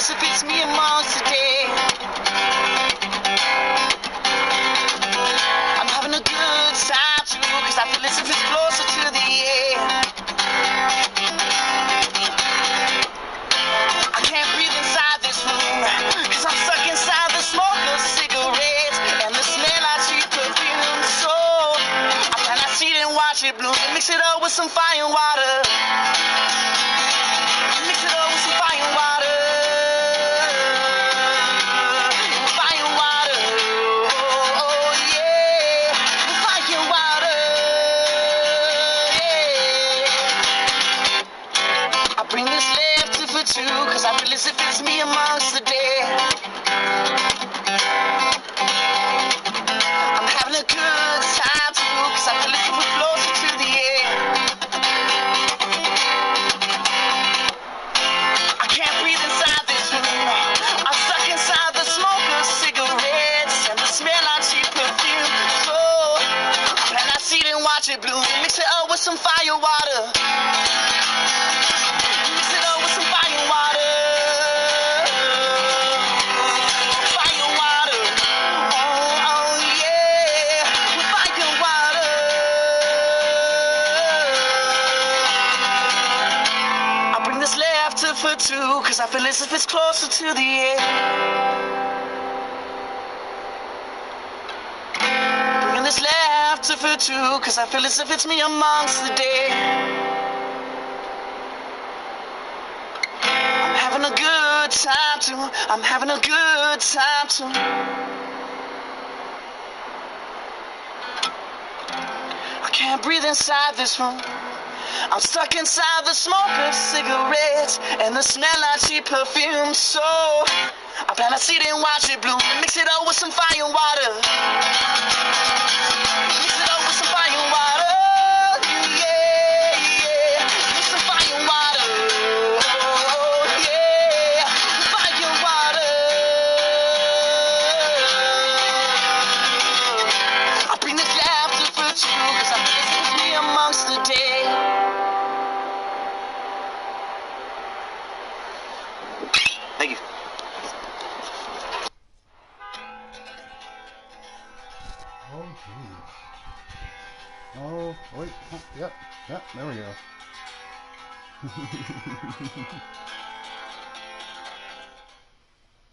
as if it's me and Mars today. I'm having a good time too, cause I feel as if it's closer to the end. I can't breathe inside this room, cause I'm stuck inside the smoke of cigarettes and the smell of cheap perfume. So I plant a seed and watch it bloom, mix it up with some fire and water. Mix it up with some fire and water. Fire and water. Oh yeah. Fire and water. Yeah. I bring this laughter for two, cause I feel as if it's me amongst the dead. I'm having a good time too, cause I feel as if we're closer to the end. I can't breathe inside this room. I'm stuck inside the smoke of cigarettes and the smell of cheap perfume. So I plant that seed and watch it bloom. Mix it up with some fire water. Mix it up with some fire water. Fire water. Oh yeah. With fire water. I bring this laughter for two, cause I feel as if it's closer to the end. Bringing this laughter for two, cause I feel as if it's me amongst the dead. I'm having a good time too. I'm having a good time too. I can't breathe inside this room. I'm stuck inside the smoke of cigarettes and the smell of cheap perfume. So I plant a seed and watch it bloom. Mix it up with some fire and water. Mix it up with some fire and water. Yeah, yeah. With some fire and water. Oh, yeah. Fire and water. I bring this laughter for two, cause I feel as if it's me amongst the dead. Thank you. Oh, geez. Oh, wait. Oh, yep. Yep, there we go.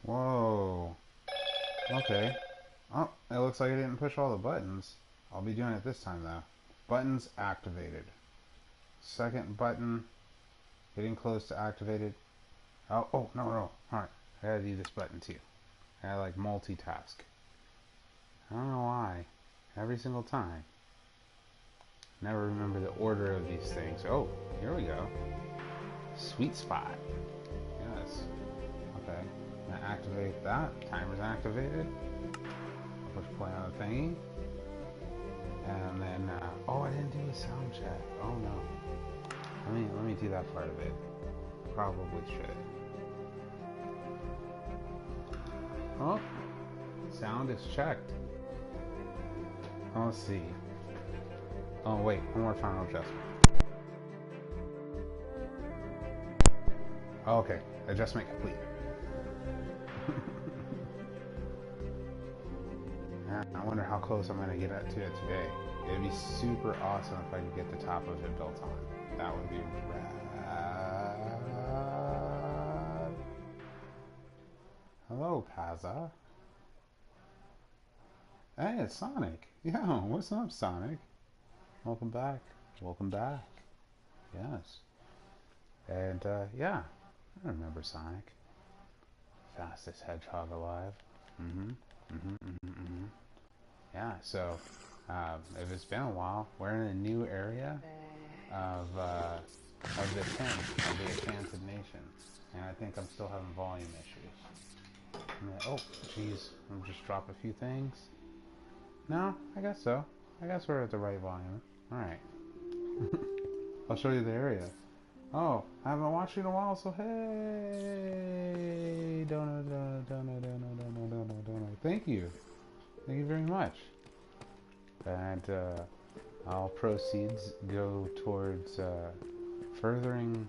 Whoa. Okay. Oh, it looks like I didn't push all the buttons. I'll be doing it this time, though. Buttons activated. Second button. Getting close to activated. Oh, no. Alright. I gotta do this button, too. I gotta, like, multitask. I don't know why. Every single time. Never remember the order of these things. Oh, here we go. Sweet spot. Yes. Okay. I'm gonna activate that. Timer's activated. Push play on the thingy. And then, oh, I didn't do a sound check. Oh no. Let me do that part of it. Probably should. Oh, sound is checked. Let's see. Oh wait, one more final adjustment. Okay, adjustment complete. I wonder how close I'm gonna get to it today. It'd be super awesome if I could get the top of it built on. That would be rad. Hello, Pazza. Hey, it's Sonic. Yeah, what's up, Sonic? Welcome back. Welcome back. Yes. And, yeah. I remember Sonic. Fastest hedgehog alive. Yeah, so, if it's been a while, we're in a new area of the Enchanted Nation. And I think I'm still having volume issues. Oh, jeez. I'll just drop a few things. No, I guess so. I guess we're at the right volume. Alright. I'll show you the area. Oh, I haven't watched you in a while, so hey! Donut. Thank you. Thank you very much. And all proceeds go towards furthering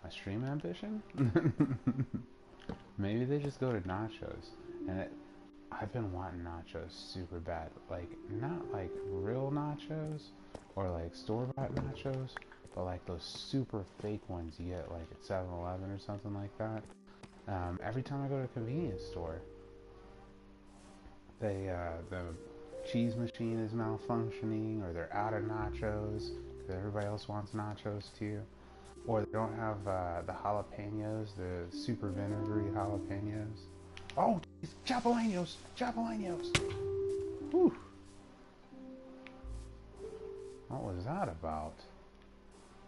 My stream ambition? Maybe they just go to nachos. And I've been wanting nachos super bad. Like, not like real nachos or like store-bought nachos, but like those super fake ones you get like at 7-Eleven or something like that. Every time I go to a convenience store, the cheese machine is malfunctioning, or they're out of nachos because everybody else wants nachos too, or they don't have the jalapenos, the super vinegary jalapenos. Oh, geez, jalapenos, jalapenos. Whew. What was that about?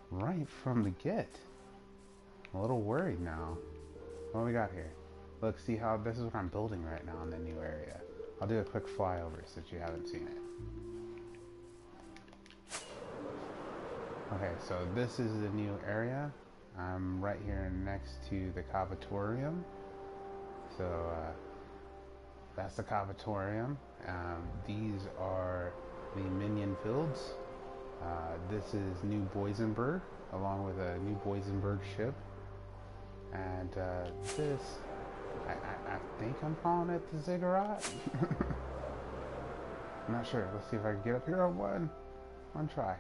Right from the get. A little worried now. What we got here? Look, see how this is what I'm building right now in the new area. I'll do a quick flyover since you haven't seen it. Okay, so this is the new area. I'm right here next to the cavatorium. So that's the cavatorium. These are the minion fields. This is New Boysenberg, along with a New Boysenberg ship. And this, I think I'm calling it the ziggurat. I'm not sure. Let's see if I can get up here on one try.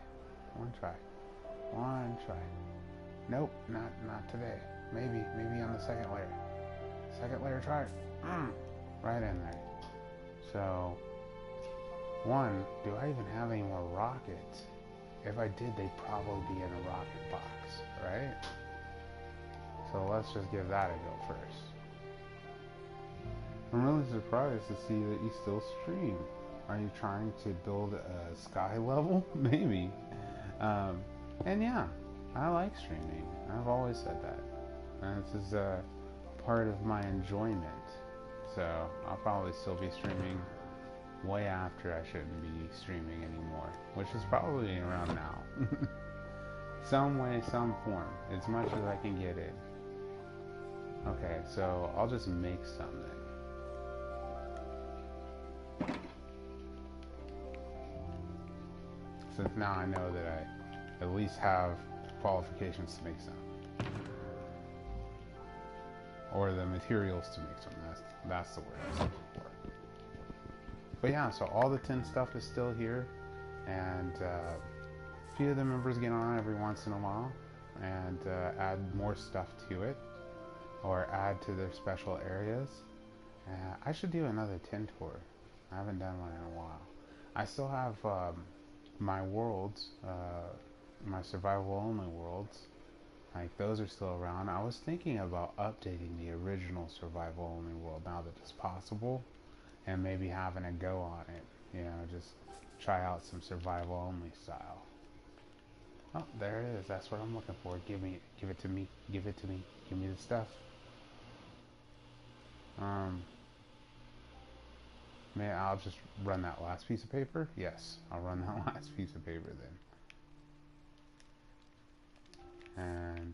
Nope, not today. Maybe on the second layer. Second layer, try it. Right in there. So, one, do I even have any more rockets? If I did, they'd probably be in a rocket box, right? So let's just give that a go first. I'm really surprised to see that you still stream. Are you trying to build a sky level? Maybe. And yeah, I like streaming. I've always said that. And this is part of my enjoyment. So I'll probably still be streaming way after I shouldn't be streaming anymore, which is probably around now. Some way, some form, as much as I can get in. Okay, so I'll just make something. Since now I know that I at least have qualifications to make some. Or the materials to make some. That's the word I was looking for. But yeah, so all the tin stuff is still here. And a few of the members get on every once in a while and add more stuff to it. Or add to their special areas. I should do another tin tour. I haven't done one in a while. I still have my worlds, my survival only worlds. Like, those are still around. I was thinking about updating the original survival only world now that it's possible, and maybe having a go on it. You know, just try out some survival only style. Oh, there it is. That's what I'm looking for. Give it to me. Give it to me. Give me the stuff. I'll just run that last piece of paper? Yes, I'll run that last piece of paper then. And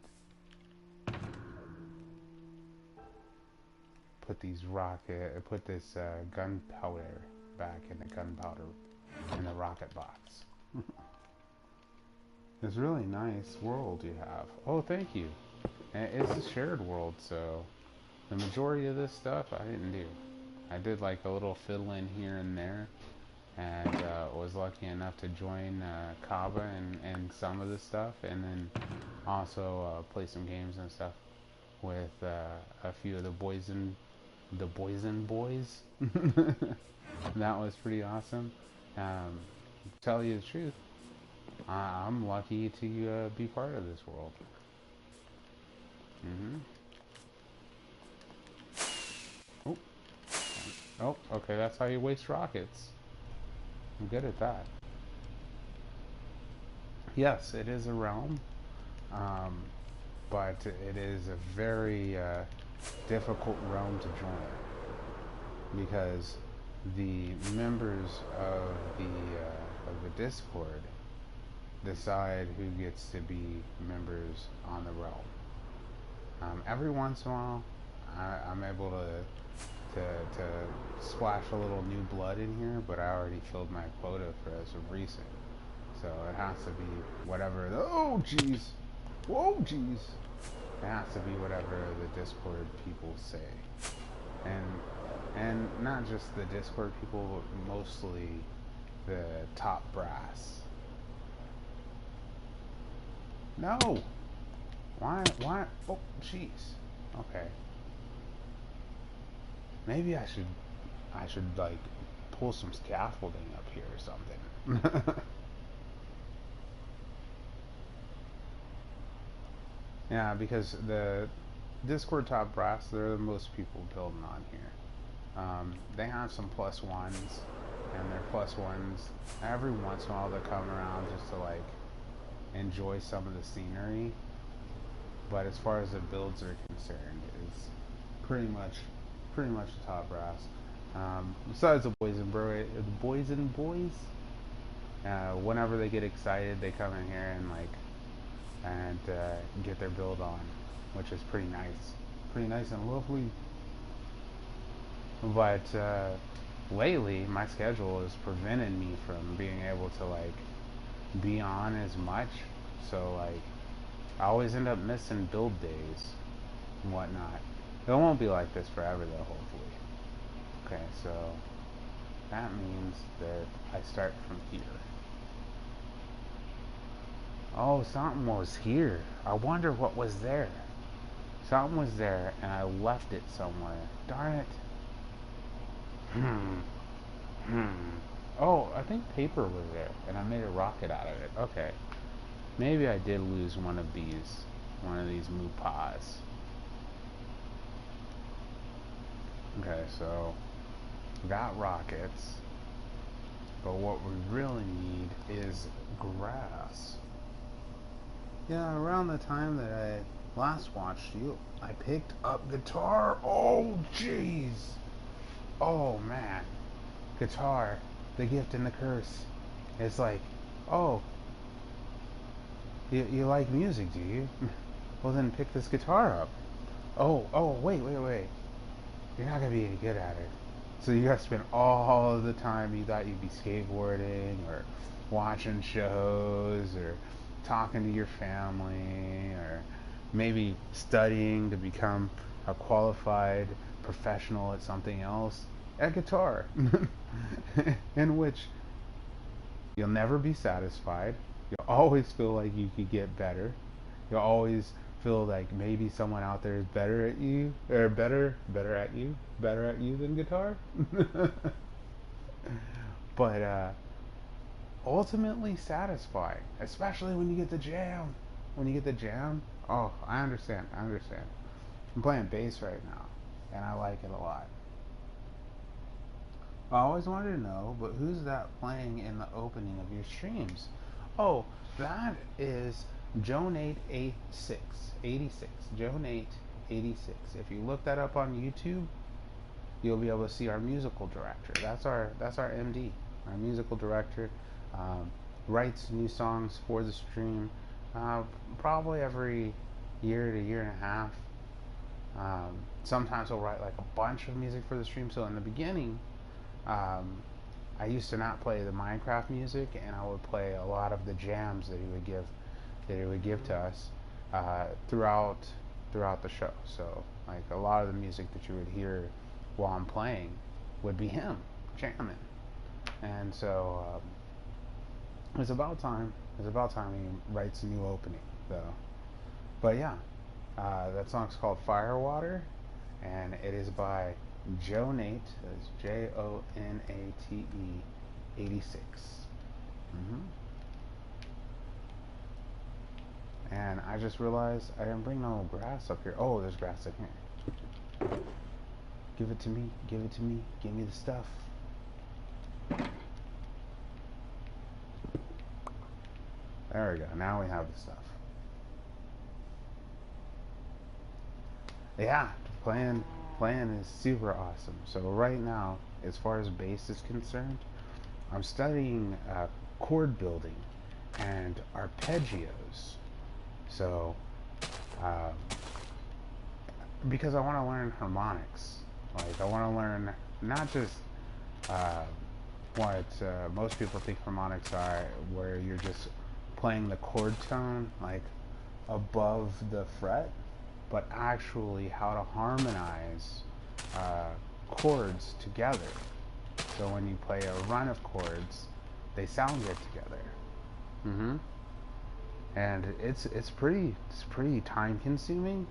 put this gunpowder back in the rocket box. It's a really nice world you have. Oh, thank you. And it's a shared world, so the majority of this stuff I didn't do. I did like a little fiddle in here and there, and was lucky enough to join Kaba and some of the stuff, and then also play some games and stuff with a few of the Boysen boys. That was pretty awesome. To tell you the truth, I'm lucky to be part of this world. Oh, okay, that's how you waste rockets. I'm good at that. Yes, it is a realm, but it is a very difficult realm to join because the members of the Discord decide who gets to be members on the realm. Every once in a while, I'm able to splash a little new blood in here, but I already filled my quota for as of recent. So it has to be whatever. Oh, jeez. Whoa, jeez. It has to be whatever the Discord people say. And not just the Discord people, but mostly the top brass. No! Why? Oh, jeez. Okay. Maybe I should like pull some scaffolding up here or something. Yeah, because the Discord top brass, they're the most people building on here. They have some +1s, and their +1s, every once in a while they come around just to like enjoy some of the scenery. But as far as the builds are concerned, it's pretty much the top brass. Besides the boys and boys, whenever they get excited, they come in here and get their build on, which is pretty nice and lovely. But lately, my schedule has prevented me from being able to like be on as much. So like, I always end up missing build days and whatnot. It won't be like this forever though, hopefully. Okay, so that means that I start from here. Oh, something was here. I wonder what was there. Something was there and I left it somewhere. Darn it. Oh, I think paper was there and I made a rocket out of it. Okay. Maybe I did lose one of these moopas. Okay, so got rockets. But what we really need is grass. Yeah, around the time that I last watched you, I picked up guitar. Oh, jeez. Oh, man. Guitar, the gift and the curse. It's like, oh, you like music, do you? Well, then pick this guitar up. Oh, wait. You're not going to be any good at it. So you got to spend all of the time you thought you'd be skateboarding or watching shows or talking to your family or maybe studying to become a qualified professional at something else, at guitar. In which you'll never be satisfied. You'll always feel like you could get better. You'll always feel like maybe someone out there is better at you, or better at you than guitar. But ultimately satisfying, especially when you get the jam. Oh, I understand. I'm playing bass right now, and I like it a lot. I always wanted to know, but who's that playing in the opening of your streams? Oh, that is Jonate86. Jonate86. If you look that up on YouTube, you'll be able to see our musical director. That's our MD, our musical director. Writes new songs for the stream, probably every year to year and a half. Sometimes he'll write like a bunch of music for the stream. So in the beginning, I used to not play the Minecraft music, and I would play a lot of the jams that he would give to us throughout the show. So like a lot of the music that you would hear while I'm playing would be him jamming, and so it's about time he writes a new opening though. But yeah, that song's called Firewater, and it is by Jonate. That's Jonate 86. And I just realized I didn't bring no grass up here. Oh, there's grass in here. Give it to me. Give me the stuff. There we go. Now we have the stuff. Yeah, playing is super awesome. So right now, as far as bass is concerned, I'm studying chord building and arpeggios. So, because I want to learn harmonics. Like, I want to learn not just what most people think harmonics are, where you're just playing the chord tone, like, above the fret. but actually how to harmonize chords together. So when you play a run of chords, they sound good together. Mm-hmm. And it's pretty time consuming,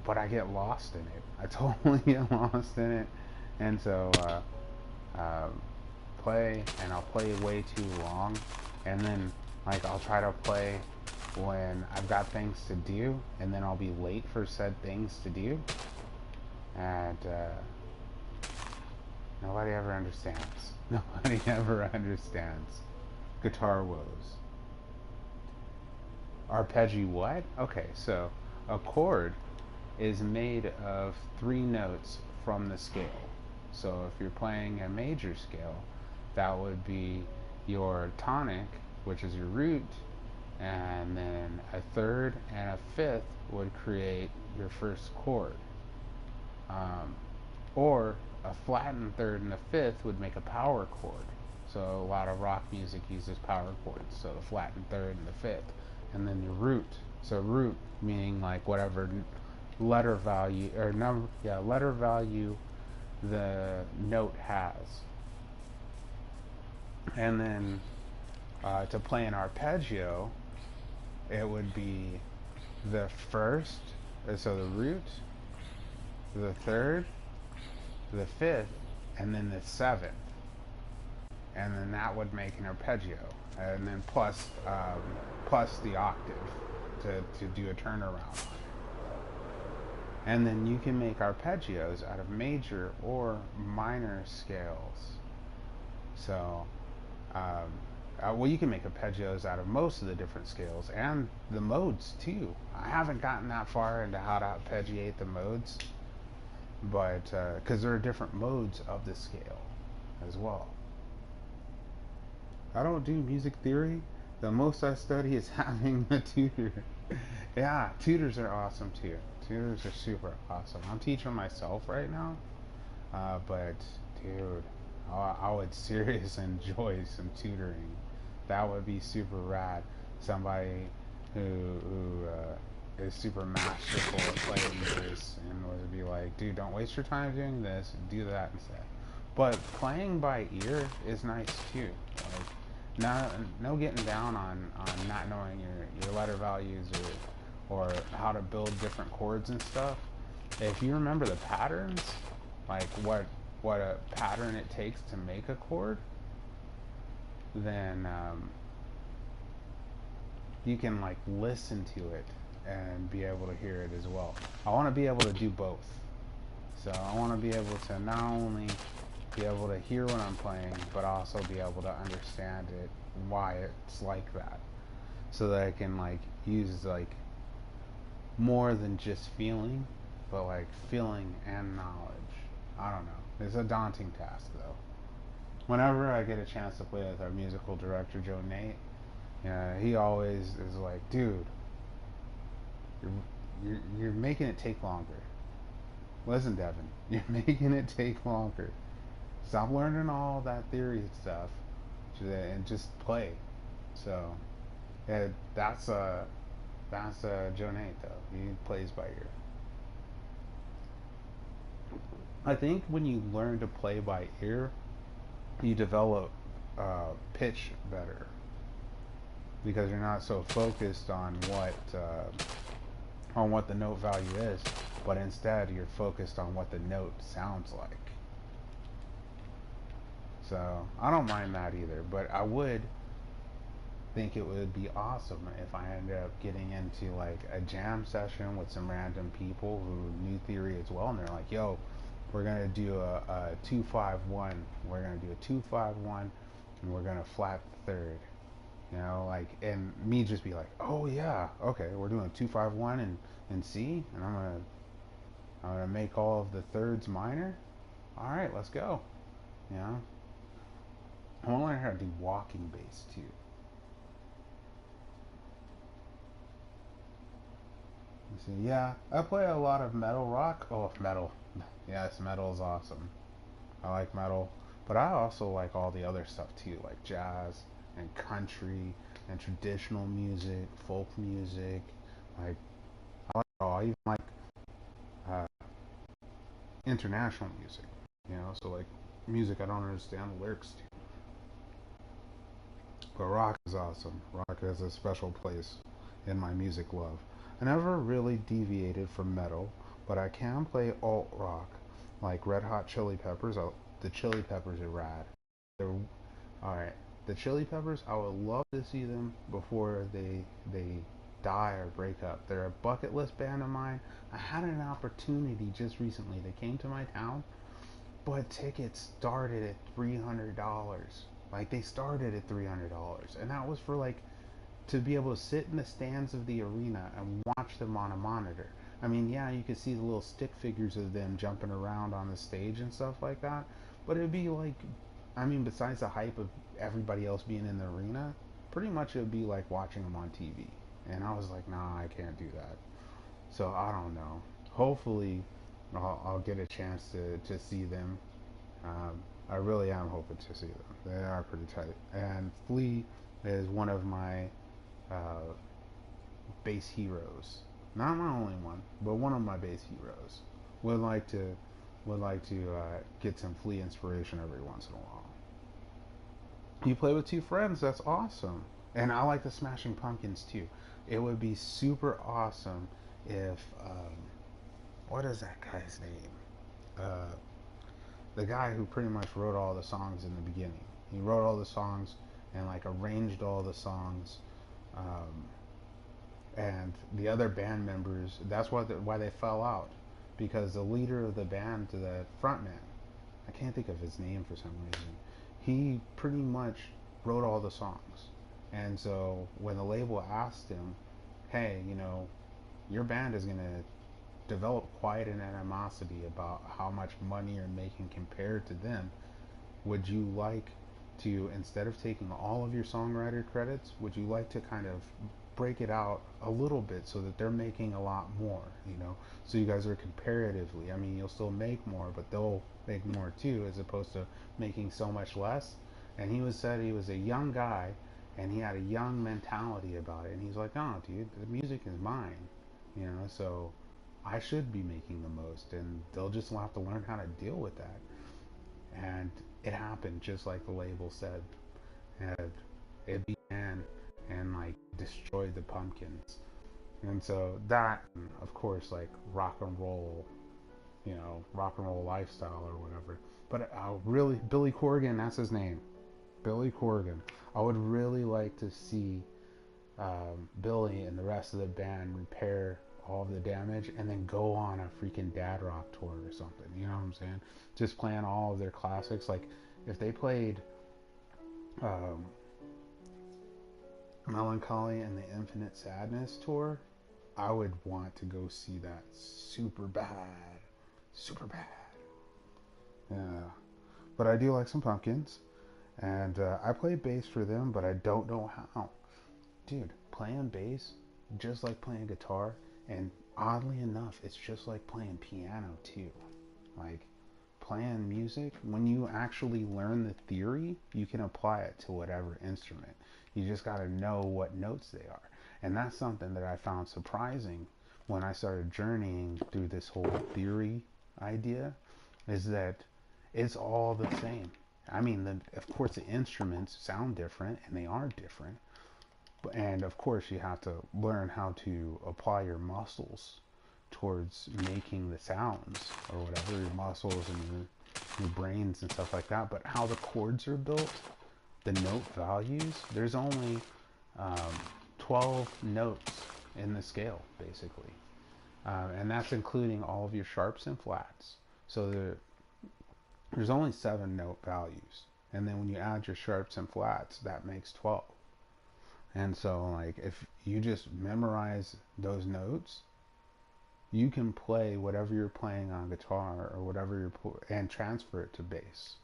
but I get lost in it. I totally get lost in it, and so play, and I'll play way too long, and then like I'll try to play when I've got things to do, and then I'll be late for said things to do, and nobody ever understands. Nobody ever understands. Guitar woes. Arpeggio what? Okay, so a chord is made of 3 notes from the scale. So if you're playing a major scale, that would be your tonic, which is your root, and then a third and a fifth would create your first chord. Or a flattened third and a fifth would make a power chord. So a lot of rock music uses power chords. So the flattened third and the fifth, and then your root. So root meaning like whatever letter value or number, letter value the note has. And then to play an arpeggio, it would be the first, so the root, the third, the fifth, and then the seventh, and then that would make an arpeggio, and then plus the octave to do a turnaround. And then you can make arpeggios out of major or minor scales. So, well, you can make arpeggios out of most of the different scales and the modes too. I haven't gotten that far into how to arpeggiate the modes, but because there are different modes of the scale as well. I don't do music theory. The most I study is having a tutor. Yeah, tutors are awesome too. Tutors are super awesome. I'm teaching myself right now, but dude, I would seriously enjoy some tutoring. That would be super rad. Somebody who is super masterful at playing this and would be like, dude, don't waste your time doing this, do that instead. But playing by ear is nice too. Like, no getting down on not knowing your letter values or how to build different chords and stuff. If you remember the patterns, like what a pattern it takes to make a chord, then you can like listen to it and be able to hear it as well. I want to be able to do both. So I want to be able to not only be able to hear what I'm playing, but also be able to understand it, why it's like that, so that I can like use like more than just feeling, but like feeling and knowledge. I don't know. It's a daunting task though. Whenever I get a chance to play with our musical director Joe Nate, he always is like, dude, you're making it take longer. Listen, Devin, you're making it take longer. Stop learning all that theory stuff and just play. So, yeah, that's Joe Nate though. He plays by ear. I think when you learn to play by ear, you develop pitch better because you're not so focused on what the note value is, but instead you're focused on what the note sounds like. So I don't mind that either, but I would think it would be awesome if I ended up getting into like a jam session with some random people who knew theory as well, and they're like, yo, we're gonna do a 2-5-1, we're gonna do a 2-5-1, and we're gonna flat the third, like, and me just be like, oh yeah, okay, we're doing 2-5-1 and C, and I'm gonna make all of the thirds minor. All right, let's go. I want to learn how to do walking bass too. See, yeah, I play a lot of metal rock. Oh, metal. Yes, metal is awesome. I like metal, but I also like all the other stuff too, like jazz and country and traditional music, folk music. Like, I like all. I even like uh, international music, you know, so like music I don't understand the lyrics to. But rock is awesome. Rock has a special place in my music love. I never really deviated from metal, but I can play alt rock, like Red Hot Chili Peppers. The Chili Peppers are rad. They're all right. The Chili Peppers, I would love to see them before they die or break up. They're a bucket list band of mine. I had an opportunity just recently. They came to my town, but tickets started at $300. Like they started at $300, and that was for like to be able to sit in the stands of the arena and watch them on a monitor. I mean, yeah, you could see the little stick figures of them jumping around on the stage and stuff like that, but it'd be like, I mean, besides the hype of everybody else being in the arena, pretty much it would be like watching them on TV. And I was like, nah, I can't do that. So I don't know. Hopefully, I'll get a chance to see them. I really am hoping to see them. They are pretty tight. And Flea is one of my uh, base heroes. Not my only one, but one of my base heroes. Would like to get some Flea inspiration every once in a while. You play with two friends. That's awesome. And I like the Smashing Pumpkins too. It would be super awesome if what is that guy's name? Uh, the guy who pretty much wrote all the songs in the beginning. He wrote all the songs and like arranged all the songs. Um, and the other band members, that's why they fell out, because the leader of the band, the frontman, I can't think of his name for some reason, he pretty much wrote all the songs. And so when the label asked him, hey, you know, your band is going to develop quite an animosity about how much money you're making compared to them, would you like to, instead of taking all of your songwriter credits, would you like to kind of break it out a little bit so that they're making a lot more, you know, so you guys are comparatively, I mean, you'll still make more, but they'll make more too, as opposed to making so much less. And said he was a young guy and he had a young mentality about it, and he's like, oh dude, the music is mine, you know, so I should be making the most, and they'll just have to learn how to deal with that. And it happened just like the label said, and it began and like destroyed the Pumpkins. And so that, of course, like rock and roll, you know, rock and roll lifestyle or whatever. But really, Billy Corgan, that's his name, Billy Corgan. I would really like to see Billy and the rest of the band repair all of the damage and then go on a freaking dad rock tour or something. You know what I'm saying? Just playing all of their classics. Like if they played um, Melancholy and the Infinite Sadness tour, I would want to go see that super bad. Super bad. Yeah. But I do like some Pumpkins. And I play bass for them, but I don't know how. Dude, playing bass, just like playing guitar, and oddly enough, it's just like playing piano too. Like playing music, when you actually learn the theory, you can apply it to whatever instrument. You just got to know what notes they are. And that's something that I found surprising when I started journeying through this whole theory idea, is that it's all the same. I mean, of course, the instruments sound different, and they are different, and of course you have to learn how to apply your muscles towards making the sounds or whatever, your muscles and your brains and stuff like that. But how the chords are built, the note values, there's only um, 12 notes in the scale basically, and that's including all of your sharps and flats. So there's only 7 note values, and then when you add your sharps and flats, that makes 12. And so, like, if you just memorize those notes, you can play whatever you're playing on guitar or whatever and transfer it to bass.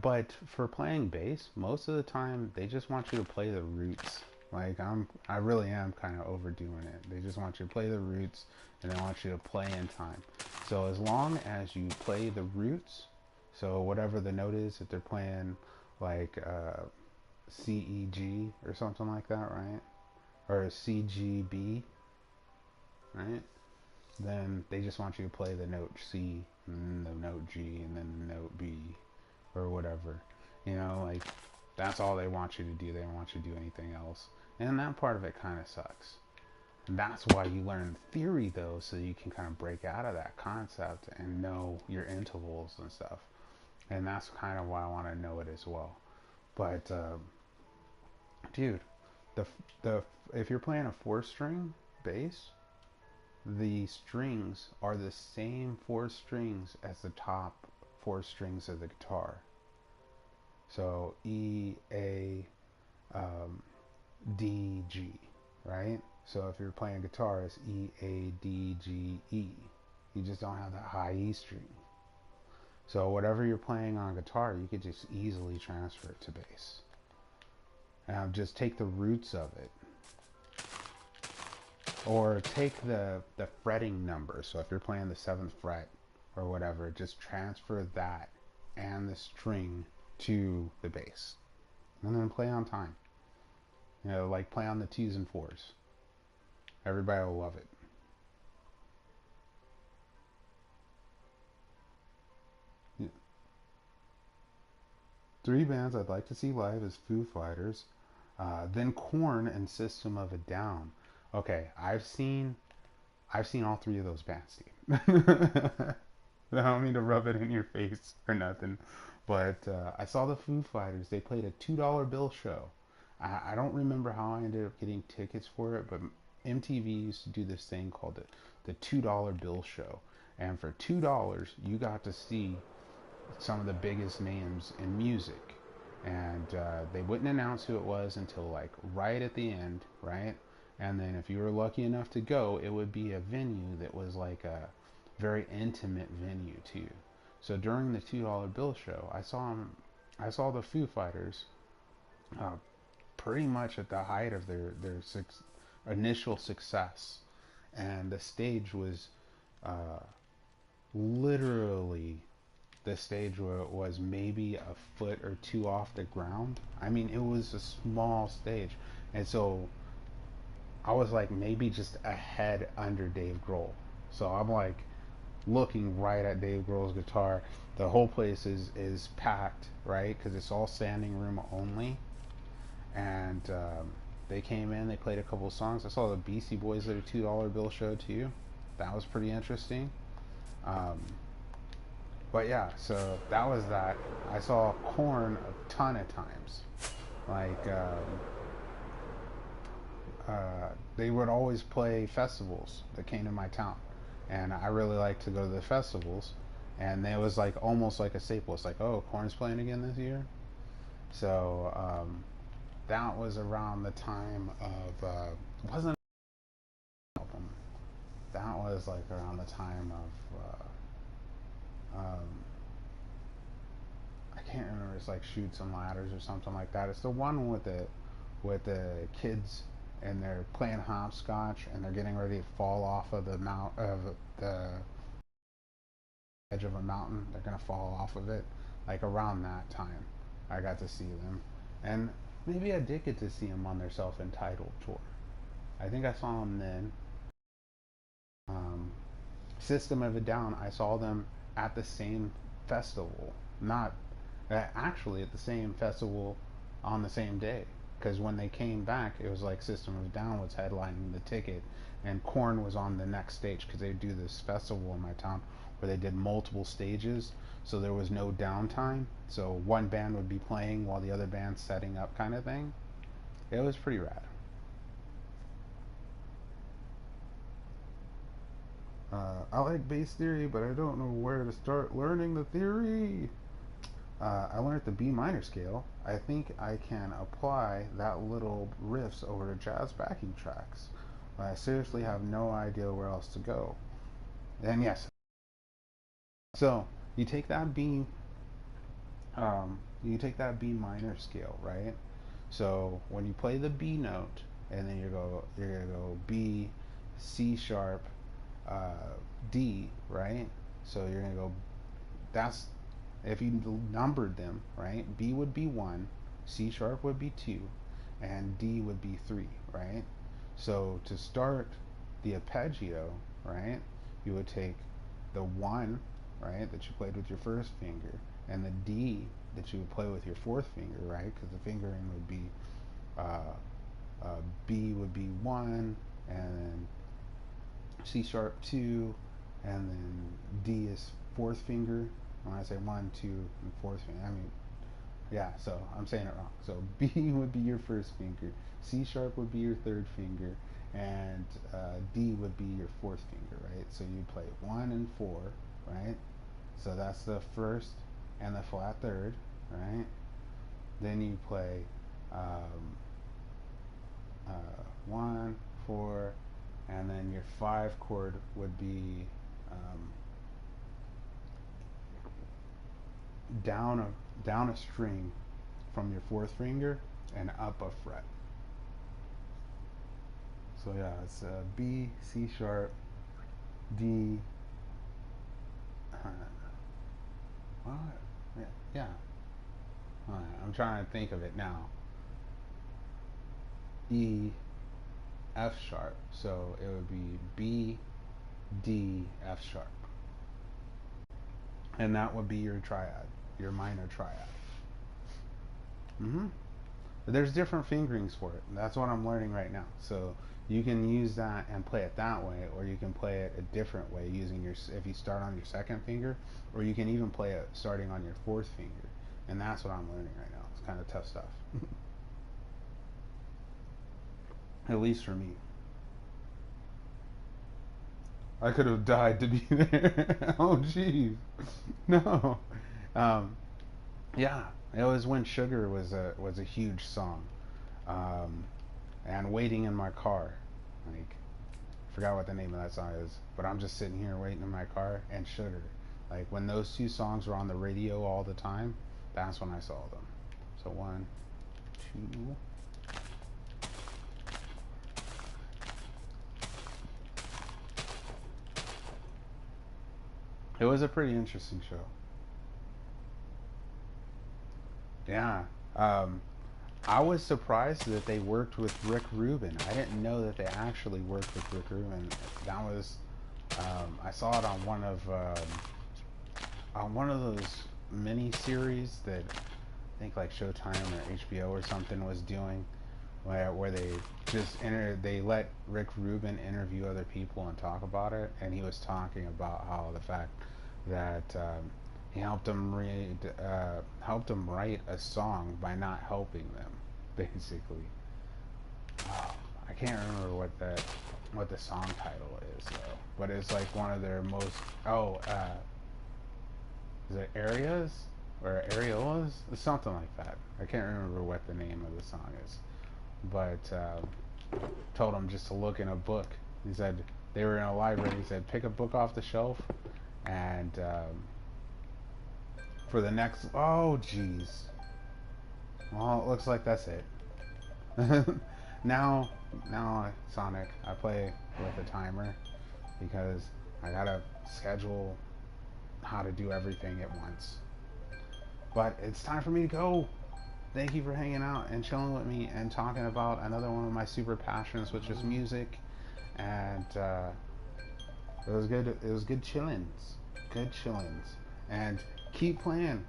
But for playing bass, most of the time they just want you to play the roots. Like I really am kind of overdoing it. They just want you to play the roots, and they want you to play in time. So as long as you play the roots, so whatever the note is, if they're playing like C E G or something like that, right? Or C G B, right? Then they just want you to play the note C and the note G and then the note B or whatever. You know, like that's all they want you to do. They don't want you to do anything else. And that part of it kind of sucks. And that's why you learn theory though, so you can kind of break out of that concept and know your intervals and stuff. And that's kind of why I want to know it as well. But dude, the the if you're playing a 4-string bass, the strings are the same 4 strings as the top 4 strings of the guitar. So E, A, um, D, G, right? So if you're playing guitar, it's E, A, D, G, E. You just don't have that high E string. So whatever you're playing on guitar, you could just easily transfer it to bass. Just take the roots of it. Or take the fretting number. So if you're playing the 7th fret or whatever, just transfer that and the string to the bass. And then play on time. You know, like play on the 2s and 4s. Everybody will love it. Yeah. 3 bands I'd like to see live is Foo Fighters, then Korn and System of a Down. Okay, I've seen all 3 of those bands, Steve. I don't mean to rub it in your face or nothing, but I saw the Foo Fighters. They played a $2 bill show. I don't remember how I ended up getting tickets for it, but MTV used to do this thing called the $2 bill show. And for $2, you got to see some of the biggest names in music. And they wouldn't announce who it was until like right at the end, right? And then if you were lucky enough to go, it would be a venue that was like a very intimate venue too. So during the $2 bill show, I saw the Foo Fighters uh, pretty much at the height of their initial success, and the stage was uh, literally the stage was maybe a foot or 2 off the ground. I mean, it was a small stage, and so I was like maybe just a head under Dave Grohl. So I'm like looking right at Dave Grohl's guitar. The whole place is packed, right? Because it's all standing room only. And they came in, they played a couple songs. I saw the Beastie Boys at a $2 bill show too. That was pretty interesting. Um, but yeah, so that was that. I saw Korn a ton of times. Like they would always play festivals that came to my town, and I really like to go to the festivals. And it was like almost like a staple. It's like, oh, Korn's playing again this year. So that was around the time of wasn't an album. That was like around the time of I can't remember. It's like Shoots and Ladders or something like that. It's the one with the kids and they're playing hopscotch and they're getting ready to fall off of the edge of a mountain. They're gonna fall off of it. Like around that time, I got to see them, and maybe I did get to see them on their self-entitled tour. I think I saw them then. Um, System of a Down, I saw them at the same festival, not actually at the same festival on the same day. Because when they came back, it was like System of a Down was headlining the ticket, and Korn was on the next stage because they do this festival in my town where they did multiple stages, so there was no downtime. So one band would be playing while the other band's setting up, kind of thing. It was pretty rad. I like bass theory, but I don't know where to start learning the theory. I learned the B minor scale. I think I can apply that little riffs over to jazz backing tracks. I seriously have no idea where else to go. And yes, so you take that B minor scale, right? So when you play the B note, and then you're gonna go B, C sharp, uh, D, right? So you're gonna go. That's if you numbered them, right? B would be 1, C would be 2, and D would be 3, right? So to start the arpeggio, right, you would take the 1, right, that you played with your first finger, and the D that you would play with your fourth finger, right, because the fingering would be uh, B would be 1, and then C sharp 2, and then D is fourth finger. When I say 1, 2, and fourth finger, I mean, yeah, so I'm saying it wrong. So B would be your first finger, C sharp would be your third finger, and D would be your fourth finger, right? So you play 1 and 4, right? So that's the first and the flat third, right? Then you play 1, 4, and then your 5 chord would be down a string from your fourth finger and up a fret. So yeah, it's B, C sharp, D. What? Yeah. I'm trying to think of it now. E, F sharp. So it would be B, D, F sharp. And that would be your triad, your minor triad. There's different fingerings for it. That's what I'm learning right now. So you can use that and play it that way, or you can play it a different way using if you start on your second finger, or you can even play it starting on your fourth finger. And that's what I'm learning right now. It's kind of tough stuff. At least for me. I could have died to be there. Oh, jeez. No. Yeah, it was when Sugar was a huge song. And Waiting in My Car. Like, I forgot what the name of that song is, but I'm just sitting here waiting in my car, and Sugar. Like, when those two songs were on the radio all the time, that's when I saw them. So 1, 2. It was a pretty interesting show. Yeah. I was surprised that they worked with Rick Rubin. I didn't know that they actually worked with Rick Rubin. That was, I saw it on one of those mini series that I think like Showtime or HBO or something was doing, where they just they let Rick Rubin interview other people and talk about it, and he was talking about how the fact that he helped him write a song by not helping them, basically. I can't remember what the song title is though, but it's like one of their most is it Areas or Areolas? Something like that. I can't remember what the name of the song is, but told him just to look in a book. He said they were in a library. He said pick a book off the shelf, and for the next, oh jeez, well, it looks like that's it. now Sonic, I play with a timer because I gotta schedule how to do everything at once. But it's time for me to go. Thank you for hanging out and chilling with me and talking about another one of my super passions, which is music. And it was good. It was good chillins. Good chillins. And keep playing.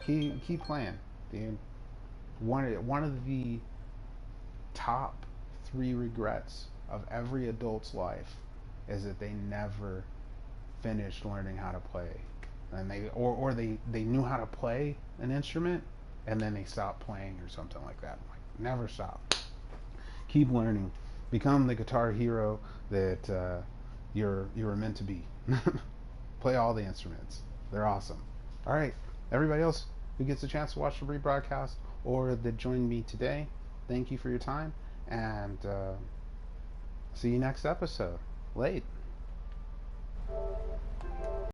Keep playing, dude. One of the top 3 regrets of every adult's life is that they never finished learning how to play, and they knew how to play an instrument and then they stopped playing or something like that. Like, never stop. Keep learning. Become the guitar hero that you were meant to be. Play all the instruments. They're awesome. All right, everybody else who gets a chance to watch the rebroadcast or that joined me today, thank you for your time, and see you next episode. Late.